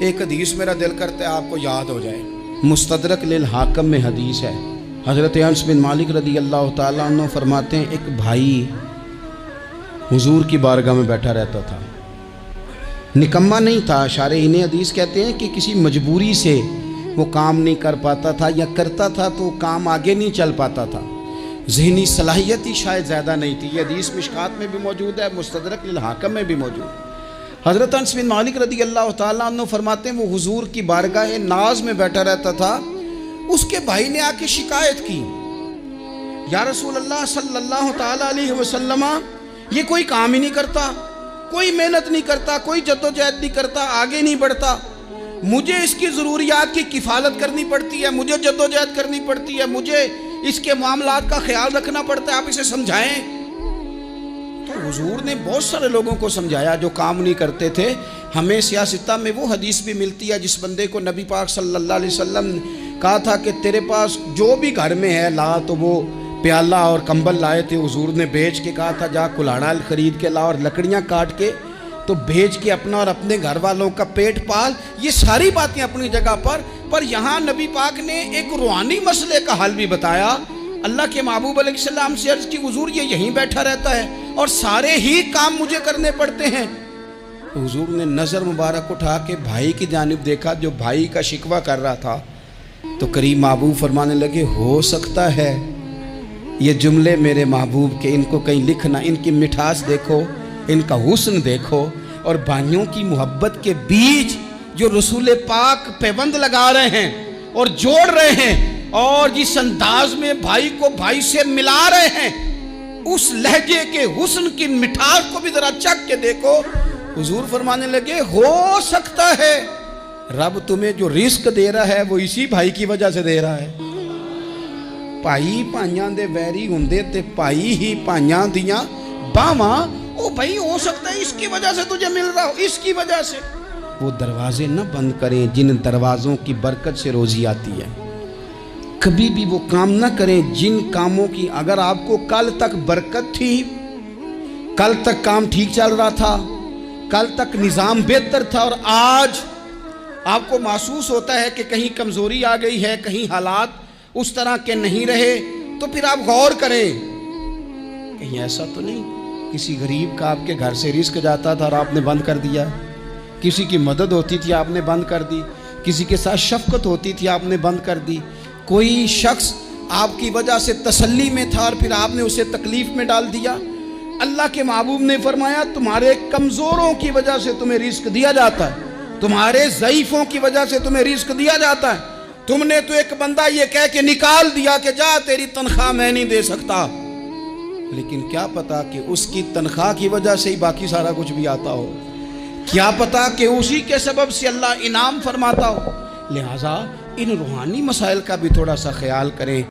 ایک حدیث میرا دل کرتا ہے آپ کو یاد ہو جائے، مستدرک للحاکم میں حدیث ہے۔ حضرت انس بن مالک رضی اللہ تعالیٰ عنہ فرماتے ہیں ایک بھائی حضور کی بارگاہ میں بیٹھا رہتا تھا، نکما نہیں تھا، شارحین حدیث کہتے ہیں کہ کسی مجبوری سے وہ کام نہیں کر پاتا تھا، یا کرتا تھا تو کام آگے نہیں چل پاتا تھا، ذہنی صلاحیت ہی شاید زیادہ نہیں تھی۔ یہ حدیث مشکات میں بھی موجود ہے، مستدرک للحاکم میں بھی موجود ہے۔ حضرت انس بن مالک رضی اللہ تعالیٰ عنہ فرماتے ہیں وہ حضور کی بارگاہ ناز میں بیٹھا رہتا تھا، اس کے بھائی نے آ کے شکایت کی، یا رسول اللہ صلی اللہ تعالیٰ علیہ وسلم، یہ کوئی کام ہی نہیں کرتا، کوئی محنت نہیں کرتا، کوئی جدوجہد نہیں کرتا، آگے نہیں بڑھتا، مجھے اس کی ضروریات کی کفالت کرنی پڑتی ہے، مجھے جدوجہد کرنی پڑتی ہے، مجھے اس کے معاملات کا خیال رکھنا پڑتا ہے، آپ اسے سمجھائیں۔ تو حضور نے بہت سارے لوگوں کو سمجھایا جو کام نہیں کرتے تھے۔ ہمیں سیاستہ میں وہ حدیث بھی ملتی ہے جس بندے کو نبی پاک صلی اللہ علیہ وسلم نے کہا تھا کہ تیرے پاس جو بھی گھر میں ہے لا، تو وہ پیالہ اور کمبل لائے تھے، حضور نے بیچ کے کہا تھا جا کلاڑا خرید کے لا اور لکڑیاں کاٹ کے تو بیچ کے اپنا اور اپنے گھر والوں کا پیٹ پال۔ یہ ساری باتیں اپنی جگہ پر یہاں نبی پاک نے ایک روحانی مسئلے کا حل بھی بتایا۔ اللہ کے محبوب علیہ السلام سے عرض کی حضور یہ یہیں بیٹھا رہتا ہے اور سارے ہی کام مجھے کرنے پڑتے ہیں۔ حضور نے نظر مبارک اٹھا کے بھائی کی جانب دیکھا جو بھائی کا شکوہ کر رہا تھا، تو قریب محبوب فرمانے لگے ہو سکتا ہے یہ جملے میرے محبوب کے، ان کو کہیں لکھنا، ان کی مٹھاس دیکھو، ان کا حسن دیکھو، اور بھائیوں کی محبت کے بیچ جو رسول پاک پیوند لگا رہے ہیں اور جوڑ رہے ہیں، اور جس انداز میں بھائی کو بھائی سے ملا رہے ہیں، اس لہجے کے حسن کی مٹھاس کو بھی ذرا چکھ کے دیکھو۔ حضور فرمانے لگے ہو سکتا ہے رب تمہیں جو رزق دے رہا ہے وہ اسی بھائی کی وجہ سے دے رہا ہے۔ بھائی پائیاں دے ویری ہوندے تے بھائی ہی پائیاں دیاں باواں، او بھائی ہو سکتا ہے اس کی وجہ سے تجھے مل رہا ہو، اس کی وجہ سے۔ وہ دروازے نہ بند کریں جن دروازوں کی برکت سے روزی آتی ہے، کبھی بھی وہ کام نہ کریں جن کاموں کی اگر آپ کو کل تک برکت تھی، کل تک کام ٹھیک چل رہا تھا، کل تک نظام بہتر تھا، اور آج آپ کو محسوس ہوتا ہے کہ کہیں کمزوری آ گئی ہے، کہیں حالات اس طرح کے نہیں رہے، تو پھر آپ غور کریں کہیں ایسا تو نہیں کسی غریب کا آپ کے گھر سے رزق جاتا تھا اور آپ نے بند کر دیا، کسی کی مدد ہوتی تھی آپ نے بند کر دی، کسی کے ساتھ شفقت ہوتی تھی آپ نے بند کر دی، کوئی شخص آپ کی وجہ سے تسلی میں تھا اور پھر آپ نے اسے تکلیف میں ڈال دیا۔ اللہ کے محبوب نے فرمایا تمہارے کمزوروں کی وجہ سے تمہیں رزق دیا جاتا ہے، تمہارے ضعیفوں کی وجہ سے تمہیں رزق دیا جاتا ہے۔ تم نے تو ایک بندہ یہ کہہ کے نکال دیا کہ جا تیری تنخواہ میں نہیں دے سکتا، لیکن کیا پتا کہ اس کی تنخواہ کی وجہ سے ہی باقی سارا کچھ بھی آتا ہو، کیا پتا کہ اسی کے سبب سے اللہ انعام فرماتا ہو۔ لہٰذا ان روحانی مسائل کا بھی تھوڑا سا خیال کریں۔